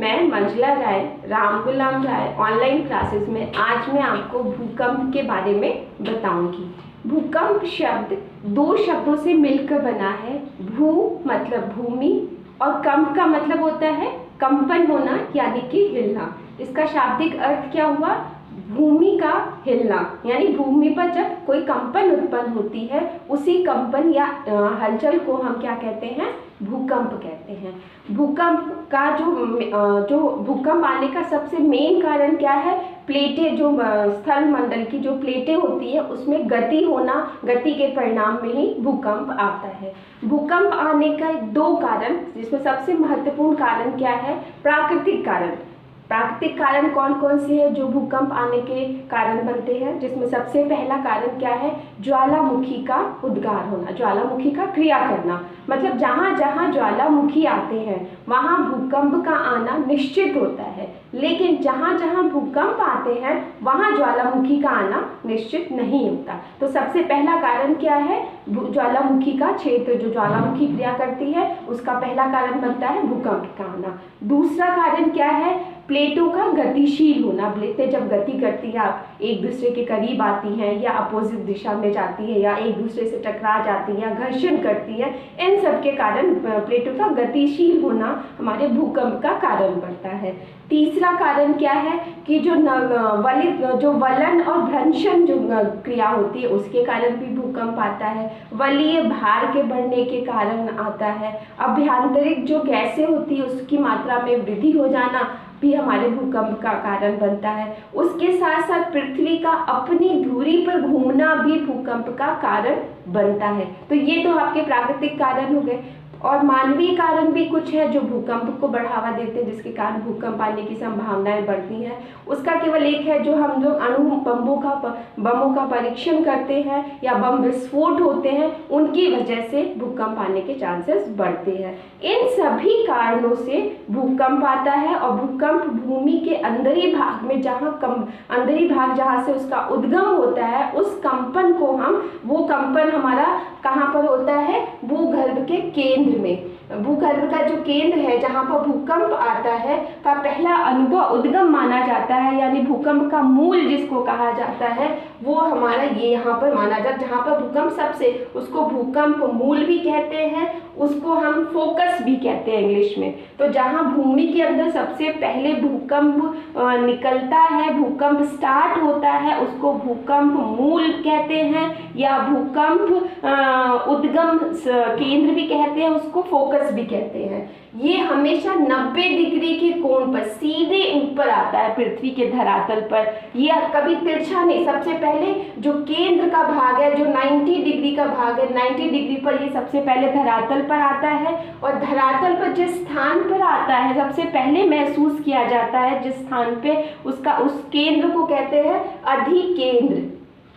मैं मंजुला राय, राम गुलाम राय online classes में आज मैं आपको भूकंप के बारे में बताऊंगी। भूकंप शब्द दो शब्दों से मिलकर बना है। भू मतलब भूमि और कंप का मतलब होता है कंपन होना यानी कि हिलना। इसका शाब्दिक अर्थ क्या हुआ? भूमि का हिलना, यानी भूमि पर जब कोई कंपन उत्पन्न होती है उसी कंपन या हलचल को हम क्या कहते हैं? भूकंप कहते हैं। भूकंप का जो भूकंप आने का सबसे मेन कारण क्या है? प्लेटें, जो स्थल मंडल की जो प्लेटें होती है उसमें गति होना, गति के परिणाम में ही भूकंप आता है। भूकंप आने का दो कारण, जिसमें सबसे महत्वपूर्ण कारण क्या है? प्राकृतिक कारण। प्राकृतिक कारण कौन कौन से हैं जो भूकंप आने के कारण बनते हैं? जिसमें सबसे पहला कारण क्या है? ज्वालामुखी का उद्गार होना, ज्वालामुखी का क्रिया करना। मतलब जहाँ जहाँ ज्वालामुखी आते हैं वहाँ भूकंप का आना निश्चित होता है, लेकिन जहाँ जहाँ भूकंप आते हैं वहाँ ज्वालामुखी का आना निश्चित नहीं होता। तो सबसे पहला कारण क्या है? ज्वालामुखी का क्षेत्र, जो ज्वालामुखी क्रिया करती है उसका पहला कारण बनता है भूकंप का आना। दूसरा कारण क्या है? प्लेटों का गतिशील होना। प्लेटें जब गति करती है, एक दूसरे के करीब आती हैं या अपोजिट दिशा में जाती है या एक दूसरे से टकरा जाती है या घर्षण करती है, इन सब के कारण प्लेटों का गतिशील होना हमारे भूकंप का कारण बनता है। तीसरा कारण क्या है कि जो वलन और भ्रंशन जो क्रिया होती है उसके कारण भी भूकंप आता है। वलीय भार के बढ़ने के कारण आता है। अभ्यंतरिक जो गैसें होती है उसकी मात्रा में वृद्धि हो जाना भी हमारे भूकंप का कारण बनता है। उसके साथ साथ पृथ्वी का अपनी धुरी पर घूमना भी भूकंप का कारण बनता है। तो ये तो आपके प्राकृतिक कारण हो गए। और मानवीय कारण भी कुछ है जो भूकंप को बढ़ावा देते हैं, जिसके कारण भूकंप आने की संभावनाएं बढ़ती हैं। उसका केवल एक है, जो हम लोग बमों का परीक्षण करते हैं या बम विस्फोट होते हैं, उनकी वजह से भूकंप आने के चांसेस बढ़ते हैं। इन सभी कारणों से भूकंप आता है। और भूकंप भूमि के अंदरी भाग में, अंदरी भाग जहाँ से उसका उद्गम होता है, उस कंपन को वो कंपन हमारा कहाँ पर होता है? भूगर्भ के केंद्र में। भूगर्भ का जो केंद्र है जहाँ पर भूकंप आता है का पहला अनुभव उद्गम माना जाता है, यानी भूकंप का मूल जिसको कहा जाता है वो हमारा ये यहाँ पर माना जाता है। जहाँ पर भूकंप सबसे, उसको भूकंप मूल भी कहते हैं, उसको हम फोकस भी कहते हैं इंग्लिश में। तो जहाँ भूमि के अंदर सबसे पहले भूकंप निकलता है, भूकंप स्टार्ट होता है, उसको भूकंप मूल कहते हैं या भूकंप उद्गम केंद्र भी कहते हैं, उसको फोकस भी कहते हैं। ये हमेशा 90 डिग्री के कोण पर सीधे ऊपर आता है पृथ्वी के धरातल पर। ये कभी तिरछा नहीं। सबसे पहले जो केंद्र का भाग है, जो 90 डिग्री का भाग है, 90 डिग्री पर ये सबसे पहले धरातल पर आता है। और धरातल पर जिस स्थान पर आता है सबसे पहले महसूस किया जाता है, जिस स्थान पे उसका, उस केंद्र को कहते हैं अधिकेंद्र।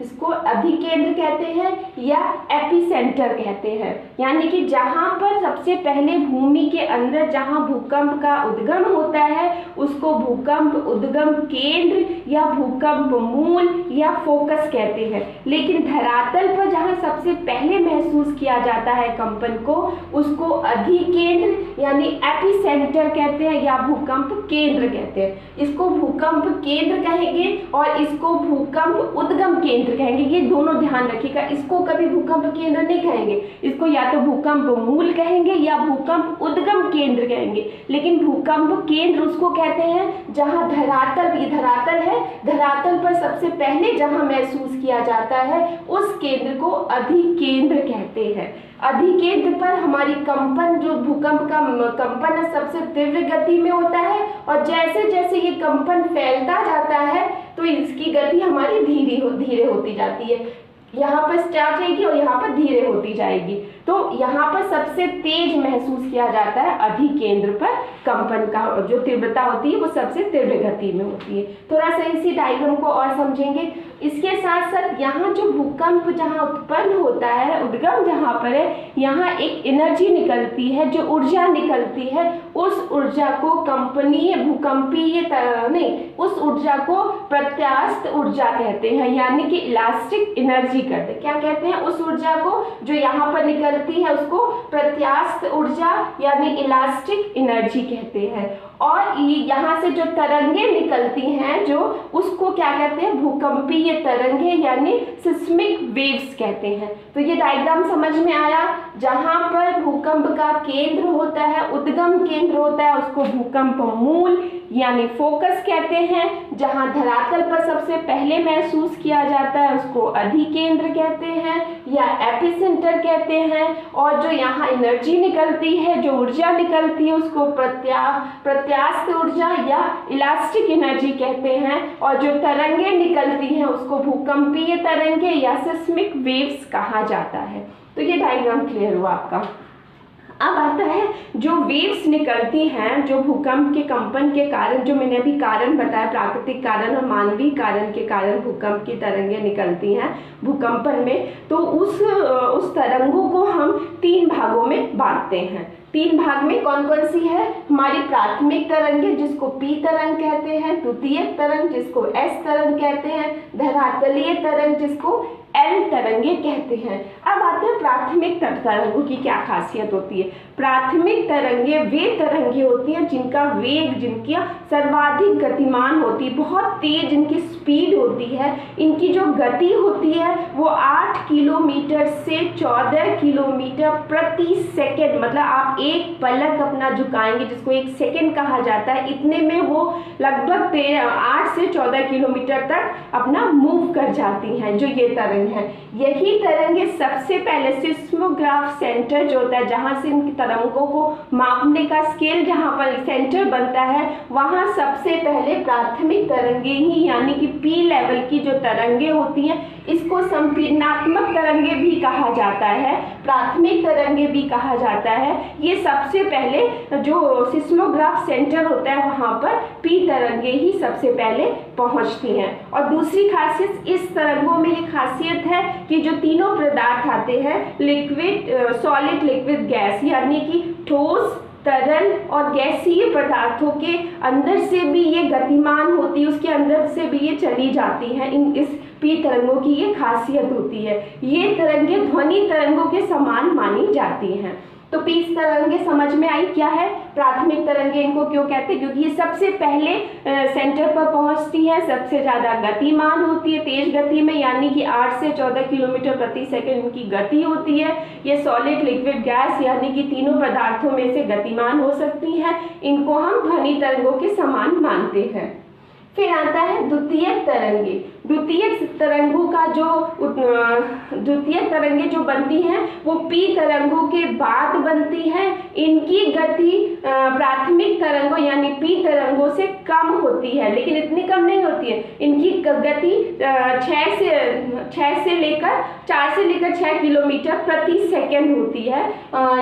इसको अधिकेंद्र कहते हैं या एपिसेंटर कहते हैं। यानी कि जहाँ पर सबसे पहले भूमि के अंदर जहाँ भूकंप का उद्गम होता है उसको भूकंप उद्गम केंद्र या भूकंप मूल या फोकस कहते हैं। लेकिन धरातल पर जहाँ सबसे पहले महसूस किया जाता है कंपन को, उसको अधिकेंद्र यानी एपिसेंटर कहते हैं या भूकंप केंद्र कहते हैं। इसको भूकंप केंद्र कहेंगे और इसको भूकंप उद्गम केंद्र कहेंगे। ये दोनों ध्यान रखिएगा। इसको कभी भूकंप केंद्र नहीं कहेंगे, इसको या तो भूकंप मूल कहेंगे या भूकंप उद्गम केंद्र कहेंगे। लेकिन भूकंप केंद्र उसको कहते हैं जहां धरातल, ये धरातल है, धरातल पर सबसे पहले जहां महसूस किया जाता है उस केंद्र को अधिकेंद्र कहते हैं। अधिकेंद्र पर हमारी कंपन, जो भूकंप का कंपन है, सबसे तीव्र गति में होता है। और जैसे जैसे ये कंपन फैलता जाता है तो इसकी गति हमारी धीरे होती जाती है। यहाँ पर स्टार्ट रहेगी और यहाँ पर धीरे होती जाएगी। तो यहाँ पर सबसे तेज महसूस किया जाता है अधिकेंद्र पर। कंपन का जो तीव्रता होती है वो सबसे तीव्र गति में होती है। थोड़ा सा इसी डायग्राम को और समझेंगे। इसके साथ साथ यहाँ जो भूकंप जहाँ उत्पन्न होता है, उद्गम जहाँ पर है, यहाँ एक एनर्जी निकलती है, जो ऊर्जा निकलती है, उस ऊर्जा को कंपनीय भूकंपीय नहीं, उस ऊर्जा को प्रत्यास्थ ऊर्जा कहते हैं, यानी कि इलास्टिक एनर्जी कहते हैं। क्या कहते हैं? उस ऊर्जा को जो यहाँ पर निकलती है उसको प्रत्यास्थ ऊर्जा यानी इलास्टिक एनर्जी कहते हैं। और यहाँ से जो तरंगे निकलती हैं जो उसको क्या कहते हैं, भूकंपीय तरंगे यानी सिस्मिक वेव्स कहते हैं। तो ये डायग्राम समझ में आया। जहाँ पर भूकंप का केंद्र होता है, उद्गम केंद्र होता है, उसको भूकंप मूल यानी फोकस कहते हैं। जहाँ धरातल पर सबसे पहले महसूस किया जाता है उसको अधिकेंद्र कहते हैं या एपिसेंटर कहते हैं। और जो यहाँ एनर्जी निकलती है, जो ऊर्जा निकलती है, उसको प्रत्यास्थ ऊर्जा या इलास्टिक एनर्जी कहते हैं। और जो तरंगे निकलती हैं उसको भूकंपीय तरंगे या सिस्मिक वेव्स कहा जाता है। तो ये डायग्राम क्लियर हुआ आपका। अब आता है जो वेव्स निकलती हैं, जो भूकंप के कंपन के कारण, जो मैंने अभी कारण बताया, प्राकृतिक कारण और मानवीय कारण के कारण भूकंप की तरंगें निकलती हैं भूकंपन में। तो उस तरंगों को हम 3 भागों में बांटते हैं। 3 भाग में कौन कौन सी है, हमारी प्राथमिक तरंगे जिसको पी तरंग कहते हैं, द्वितीयक तरंग जिसको एस तरंग कहते हैं, धरातलीय तरंग जिसको एल तरंगे कहते हैं। अब आते हैं प्राथमिक तरंगों की क्या खासियत होती है। प्राथमिक तरंगे वे तरंगे होती हैं जिनका वेग, जिनकी सर्वाधिक गतिमान होती है, बहुत तेज इनकी स्पीड होती है। इनकी जो गति होती है वो 8 किलोमीटर से 14 किलोमीटर प्रति सेकेंड, मतलब आप एक पलक अपना झुकाएंगे जिसको 1 सेकेंड कहा जाता है, इतने में वो लगभग 8 से 14 किलोमीटर तक अपना मूव कर जाती हैं जो ये तरंग है। यही तरंगे सबसे पहले सिस्मोग्राफ सेंटर जो होता है, जहां से इन तरंगों को मापने का स्केल जहां पर सेंटर बनता है, वहां सबसे पहले प्राथमिक तरंगे ही यानी कि पी लेवल की जो तरंगे होती हैं, इसको संपीड़नात्मक तरंगे भी कहा जाता है, प्राथमिक तरंगे भी कहा जाता है। ये सबसे पहले जो सिस्मोग्राफ सेंटर होता है वहां पर पी तरंगे ही सबसे पहले पहुंचती हैं। और दूसरी खासियत इस तरंगों में ये खासियत है कि जो तीनों पदार्थ आते हैं, लिक्विड, सॉलिड, लिक्विड, गैस, यानी कि ठोस, तरल और गैसीय पदार्थों के अंदर से भी ये गतिमान होती है, उसके अंदर से भी ये चली जाती हैं। इस पी तरंगों की ये खासियत होती है। ये तरंगे ध्वनि तरंगों के समान मानी जाती हैं। तो पी तरंगे समझ में आई क्या है, प्राथमिक तरंगे इनको क्यों कहते हैं, क्योंकि ये सबसे पहले सेंटर पर पहुंचती है, सबसे ज़्यादा गतिमान होती है, तेज गति में, यानी कि 8 से 14 किलोमीटर प्रति सेकंड इनकी गति होती है। ये सॉलिड, लिक्विड, गैस यानी कि तीनों पदार्थों में से गतिमान हो सकती हैं। इनको हम ध्वनि तरंगों के समान मानते हैं। फिर आता है द्वितीयक तरंगे। द्वितीयक तरंगों का जो द्वितीयक तरंगे जो बनती हैं वो पी तरंगों के बाद बनती हैं। इनकी गति प्राथमिक तरंगों यानी पी तरंगों से कम होती है, लेकिन इतनी कम नहीं होती है। इनकी गति 4 से लेकर 6 किलोमीटर प्रति सेकंड होती है।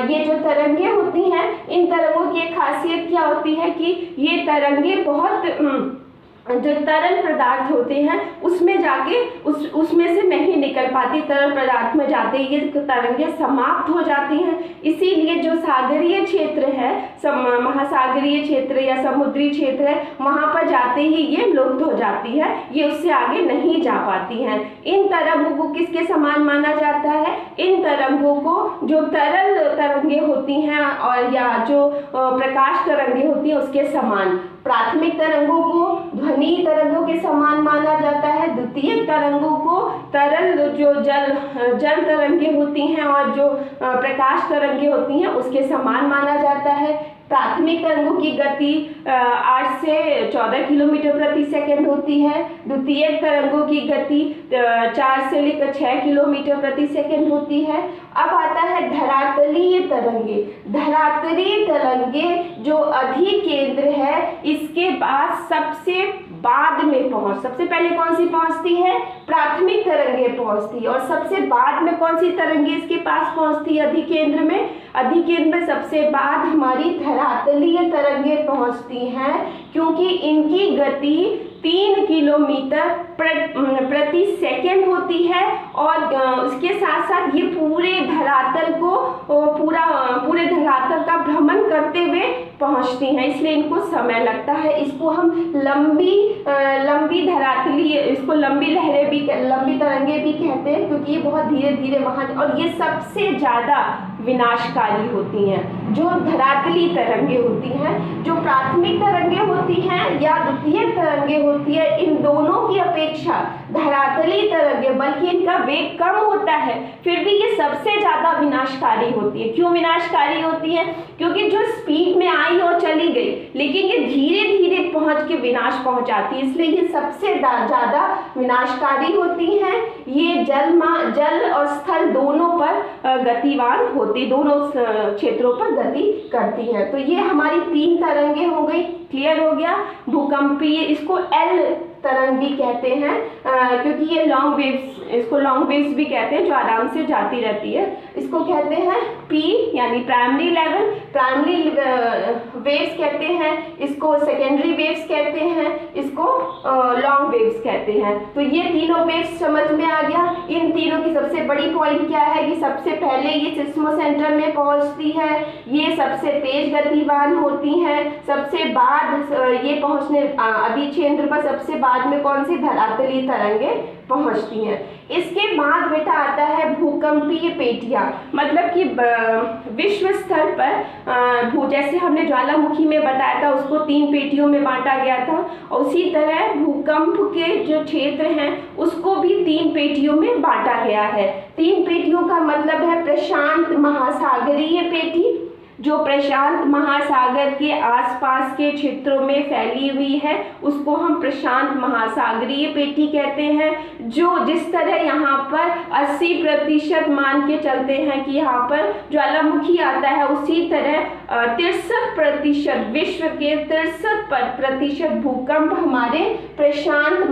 ये जो तरंगे होती हैं, इन तरंगों की एक खासियत क्या होती है कि ये तरंगे बहुत जो तरल पदार्थ होते हैं उसमें जाके उसमें से नहीं निकल पाती, तरल पदार्थ में जाते ही ये तरंगे समाप्त हो जाती हैं। इसीलिए जो सागरीय क्षेत्र है, महासागरीय क्षेत्र या समुद्री क्षेत्र है, वहाँ पर जाते ही ये लुप्त हो जाती है, ये उससे आगे नहीं जा पाती हैं। इन तरंगों को किसके समान माना जाता है, इन तरंगों को जो तरल तरंगे होती हैं और या जो प्रकाश तरंगे होती हैं उसके समान। प्राथमिक तरंगों को ध्वनि तरंगों के समान माना जाता है, द्वितीयक तरंगों को तरल जो जल तरंगे होती हैं और जो प्रकाश तरंगे होती हैं उसके समान माना जाता है। प्राथमिक तरंगों की गति 8 से 14 किलोमीटर प्रति सेकंड होती है। द्वितीयक तरंगों की गति 4 से लेकर 6 किलोमीटर प्रति सेकंड होती है। अब आता है धरातलीय तरंगे। धरातलीय तरंगे जो अधिकेंद्र है, इसके बाद सबसे बाद में सबसे पहले कौन सी पहुंचती है, प्राथमिक तरंगे पहुंचती है। और सबसे बाद में कौन सी तरंगे इसके पास पहुंचती है, अधिकेंद्र में। अधिकेंद्र में सबसे बाद हमारी धरातलीय तरंगे पहुंचती हैं, क्योंकि इनकी गति 3 किलोमीटर प्रति सेकंड होती है। और उसके साथ साथ ये पूरे धरातल को पूरे धरातल का भ्रमण करते हुए पहुंचती हैं, इसलिए इनको समय लगता है। इसको हम लंबी धरातलीय, इसको लंबी लहरें भी, लंबी तरंगे भी कहते हैं, क्योंकि ये बहुत धीरे धीरे वहाँ, और ये सबसे ज़्यादा विनाशकारी होती हैं। जो धरातली तरंगे होती हैं, जो प्राथमिक तरंगे होती हैं या द्वितीयक तरंगे होती है, इन दोनों की अपेक्षा धरातली तरंगे, बल्कि इनका वेग कम होता है, फिर भी ये सबसे ज़्यादा विनाशकारी होती है। क्यों विनाशकारी होती है? क्योंकि जो स्पीड में आई और चली गई, लेकिन ये धीरे धीरे पहुंच के विनाश पहुंचाती है, इसलिए ये सबसे ज़्यादा विनाशकारी होती हैं। ये जल और स्थल दोनों पर गतिवान होती, दोनों क्षेत्रों पर गति करती हैं। तो ये हमारी 3 तरंगे हो गई। क्लियर हो गया? भूकंपीय, इसको एल तरंग भी कहते हैं क्योंकि ये लॉन्ग वेव्स, इसको लॉन्ग वेव्स भी कहते हैं, जो आराम से जाती रहती है। इसको कहते हैं पी यानी प्राइमरी लेवल, प्राइमरी वेव्स कहते हैं, इसको सेकेंडरी वेव्स कहते हैं, इसको लॉन्ग वेव्स कहते हैं। तो ये तीनों वेव्स समझ में आ गया। इन तीनों की सबसे बड़ी पॉइंट क्या है कि सबसे पहले ये सिस्मो सेंटर में पहुंचती है, ये सबसे तेज गतिवान होती हैं, सबसे बाद ये पहुंचने अधिक्षेत्र पर सबसे बाद में कौन सी धरातली तरंगे पहुंचती हैं। इसके बाद बेटा आता है भूकंपीय पेटियां, मतलब कि विश्व स्तर पर जैसे हमने ज्वालामुखी में बताया था उसको 3 पेटियों में बांटा गया था, और उसी तरह भूकंप के जो क्षेत्र हैं उसको भी 3 पेटियों में बांटा गया है। 3 पेटियों का मतलब है प्रशांत महासागरीय पेटी, जो प्रशांत महासागर के आसपास के क्षेत्रों में फैली हुई है, उसको हम प्रशांत महासागरीय पेटी कहते हैं। जो जिस तरह यहाँ पर 80% मान के चलते हैं कि यहाँ पर ज्वालामुखी आता है, उसी तरह 63% विश्व के 63% भूकंप हमारे प्रशांत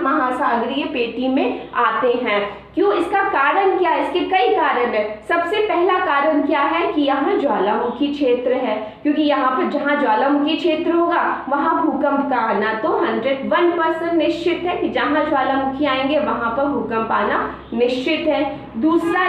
महासागरीय पेटी में आते हैं। क्यों? इसका कारण क्या है? इसके कई कारण है। सबसे पहला कारण क्या है कि यहाँ ज्वालामुखी क्षेत्र है, क्योंकि यहाँ पर जहाँ ज्वालामुखी क्षेत्र होगा वहाँ भूकंप का आना तो 101% निश्चित है कि जहाँ ज्वालामुखी आएंगे वहाँ पर भूकंप आना निश्चित है। दूसरा